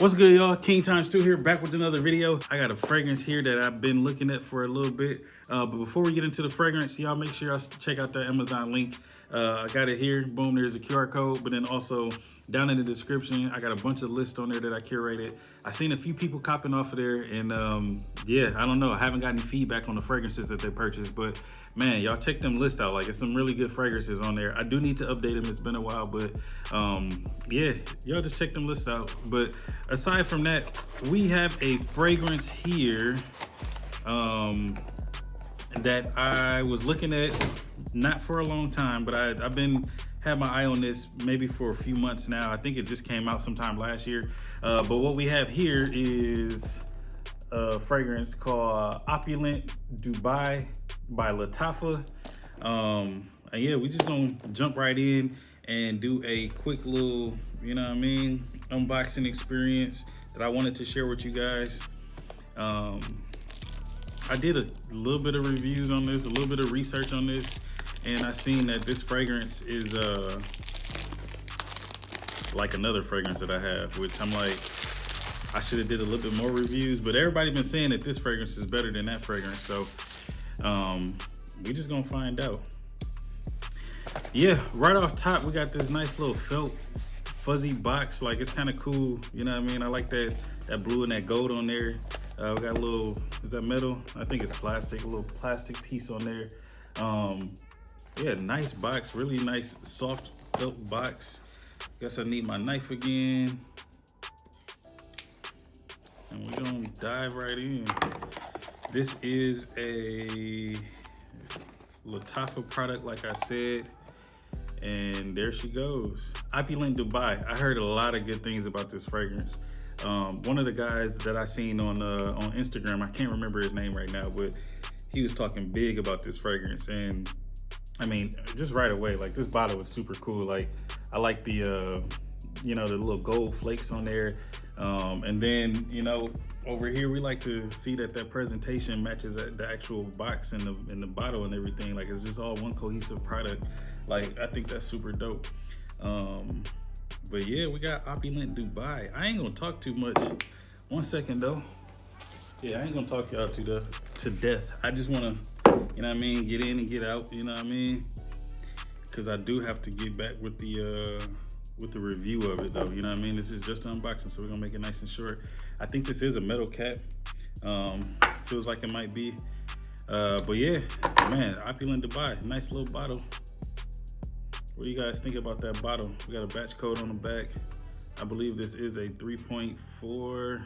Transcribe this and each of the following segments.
What's good, y'all? King Times 2 here, back with another video. I got a fragrance here that I've been looking at for a little bit. But before we get into the fragrance, y'all make sure y'all check out that Amazon link. I got it here. Boom, there's a QR code. But then also down in the description, I got a bunch of lists on there that I curated. I seen a few people copping off of there. And yeah, I don't know. I haven't got any feedback on the fragrances that they purchased. But man, y'all check them lists out. Like, it's some really good fragrances on there. I do need to update them. It's been a while. But yeah, y'all just check them lists out. But aside from that, we have a fragrance here that I was looking at not for a long time, but I've been had my eye on this maybe for a few months now. I think it just came out sometime last year. But what we have here is a fragrance called Opulent Dubai by Lattafa. And yeah, we just gonna jump right in and do a quick little, you know what I mean, unboxing experience that I wanted to share with you guys. I did a little bit of reviews on this, a little bit of research on this, and I seen that this fragrance is like another fragrance that I have, which I'm like, I should have did a little bit more reviews, but everybody's been saying that this fragrance is better than that fragrance, so we just gonna find out. Yeah, right off top, we got this nice little felt fuzzy box. Like, it's kind of cool, you know what I mean? I like that blue and that gold on there. We got a little, is that metal? I think it's plastic, a little plastic piece on there. Yeah, nice box, really nice soft felt box. Guess I need my knife again. And we're gonna dive right in. This is a Lattafa product, like I said. And there she goes, Opulent Dubai. I heard a lot of good things about this fragrance. One of the guys that I seen on Instagram, I can't remember his name right now, but he was talking big about this fragrance. And I mean, just right away, like, this bottle is super cool. Like, I like the, you know, the little gold flakes on there. And then, you know, over here, we like to see that presentation matches the actual box and the bottle and everything. Like, it's just all one cohesive product. Like, I think that's super dope. But yeah, we got Opulent Dubai. I ain't gonna talk too much. One second though. Yeah, I ain't gonna talk y'all to death. I just wanna, you know what I mean, get in and get out, you know what I mean? Cause I do have to get back with the review of it though, you know what I mean? This is just unboxing, so we're gonna make it nice and short. I think this is a metal cap. Feels like it might be. But yeah, man, Opulent Dubai, nice little bottle. What do you guys think about that bottle? We got a batch code on the back. I believe this is a 3.4.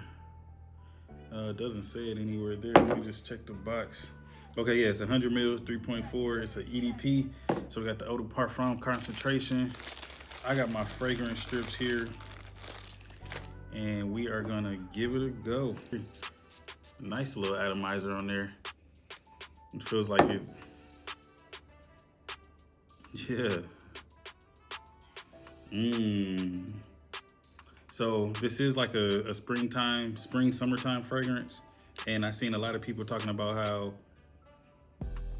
Doesn't say it anywhere there. Let me just check the box. Okay, yeah, it's 100 mils, 3.4. It's an EDP. So we got the Eau de Parfum concentration. I got my fragrance strips here. And we are gonna give it a go. Nice little atomizer on there. It feels like it, yeah. So this is like a summertime fragrance. And I seen a lot of people talking about how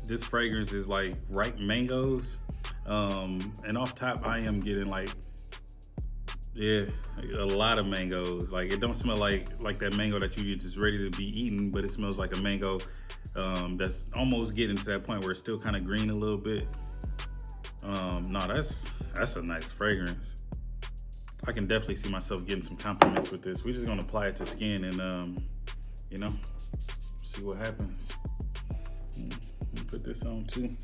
this fragrance is like ripe mangoes. And off top, I am getting like, yeah, a lot of mangoes. Like, it don't smell like that mango that you just ready to be eaten, but it smells like a mango that's almost getting to that point where it's still kind of green a little bit. No, that's a nice fragrance. I can definitely see myself getting some compliments with this. We're just gonna apply it to skin and you know, see what happens. Let me put this on too.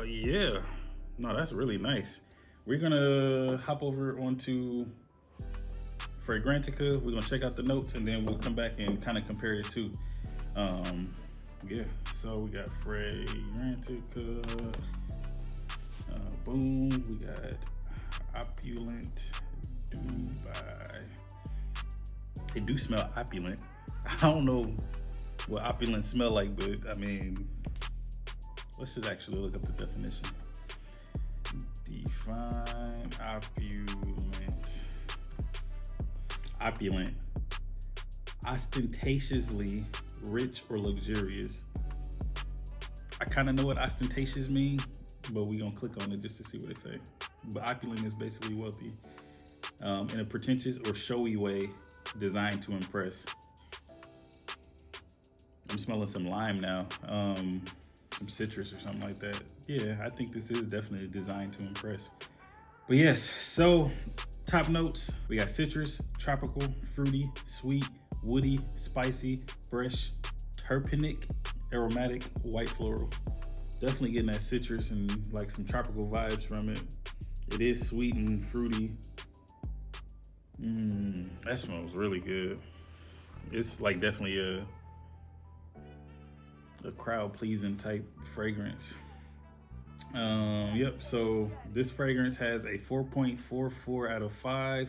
Yeah, no, that's really nice. We're gonna hop over onto Fragrantica. We're gonna check out the notes and then we'll come back and kind of compare it to. Yeah, so we got Fragrantica. Boom, we got Opulent Dubai. They do smell opulent. I don't know what opulent smell like, but I mean, let's just actually look up the definition. Define opulent. Opulent. Ostentatiously rich or luxurious. I kind of know what ostentatious means, but we gonna click on it just to see what it say. But opulent is basically wealthy. in a pretentious or showy way designed to impress. I'm smelling some lime now, some citrus or something like that. Yeah, I think this is definitely designed to impress. But yes, so top notes, we got citrus, tropical, fruity, sweet, woody, spicy, fresh, terpenic, aromatic, white floral. Definitely getting that citrus and like some tropical vibes from it. It is sweet and fruity. That smells really good. It's like definitely a crowd pleasing type fragrance. Yep, so this fragrance has a 4.44 out of 5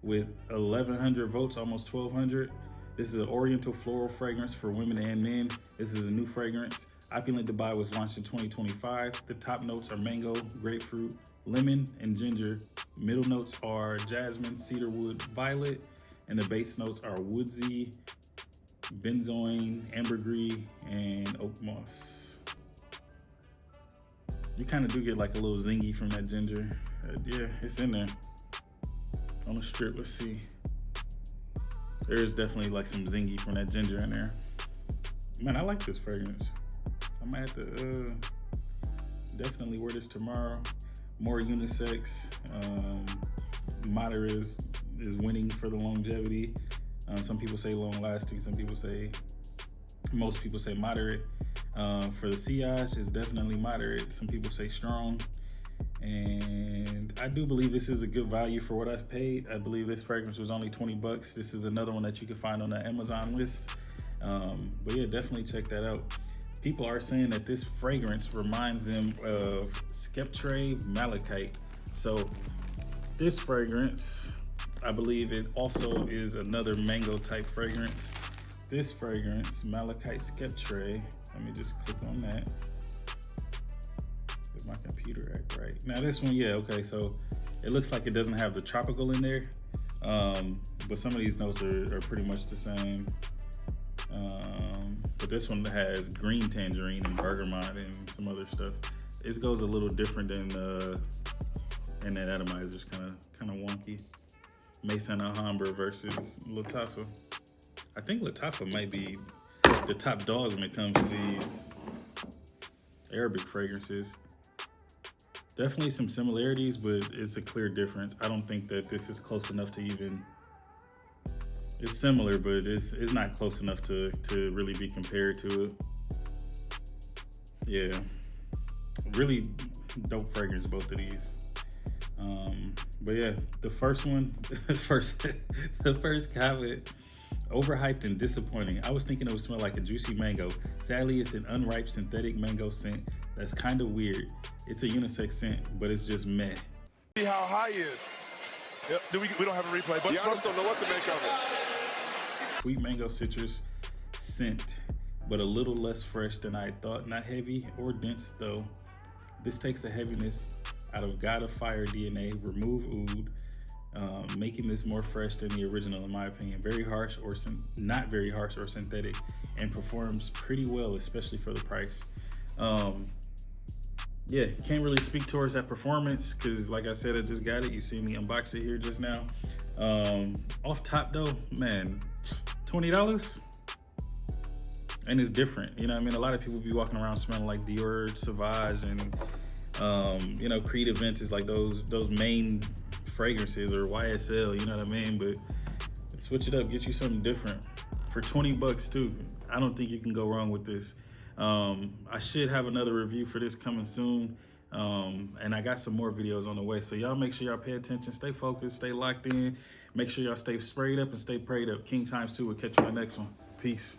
with 1100 votes, almost 1200. This is an oriental floral fragrance for women and men. This is a new fragrance. Opulent Dubai was launched in 2025. The top notes are mango, grapefruit, lemon, and ginger. Middle notes are jasmine, cedarwood, violet, and the base notes are woodsy, benzoin, ambergris, and oak moss. You kind of do get like a little zingy from that ginger. Yeah, it's in there. On the strip, let's see. There is definitely like some zingy from that ginger in there. Man, I like this fragrance. I might have to definitely wear this tomorrow. More unisex. Moderate is winning for the longevity. Some people say long lasting. Most people say moderate. For the sillage, it's definitely moderate. Some people say strong. And I do believe this is a good value for what I've paid. I believe this fragrance was only 20 bucks. This is another one that you can find on the Amazon list. But yeah, definitely check that out. People are saying that this fragrance reminds them of Skeptre Malachite. So this fragrance, I believe it also is another mango type fragrance. This fragrance, Malachite Skeptre, let me just click on that. Get my computer act right. Now this one, yeah, okay, so it looks like it doesn't have the tropical in there, but some of these notes are pretty much the same. But this one has green tangerine and bergamot and some other stuff. This goes a little different than and that atomizer's kind of wonky. Maison Alhambra versus Lattafa. I think Lattafa might be the top dog when it comes to these Arabic fragrances. Definitely some similarities, but it's a clear difference. I don't think that this is close enough to even. It's similar, but it's not close enough to really be compared to it. Yeah, really dope fragrance, both of these. But yeah, the first one, the first comment, overhyped and disappointing. I was thinking it would smell like a juicy mango. Sadly, it's an unripe synthetic mango scent that's kind of weird. It's a unisex scent, but it's just meh. See how high is. Yep. We don't have a replay, but I just don't know what to make of it. Sweet mango citrus scent, but a little less fresh than I thought. Not heavy or dense though. This takes the heaviness out of God of Fire DNA, remove oud, making this more fresh than the original in my opinion. Very harsh or not very harsh or synthetic, and performs pretty well, especially for the price. Yeah, can't really speak towards that performance because like I said, I just got it. You see me unbox it here just now. Off top though, man, $20? And it's different, you know what I mean? A lot of people be walking around smelling like Dior Sauvage and, you know, Creed Events is like those main fragrances, or YSL, you know what I mean? But switch it up, get you something different. For 20 bucks too, I don't think you can go wrong with this. I should have another review for this coming soon. And I got some more videos on the way. So y'all make sure y'all pay attention, stay focused, stay locked in. Make sure y'all stay sprayed up and stay prayed up. King Times 2 will catch you on the next one. Peace.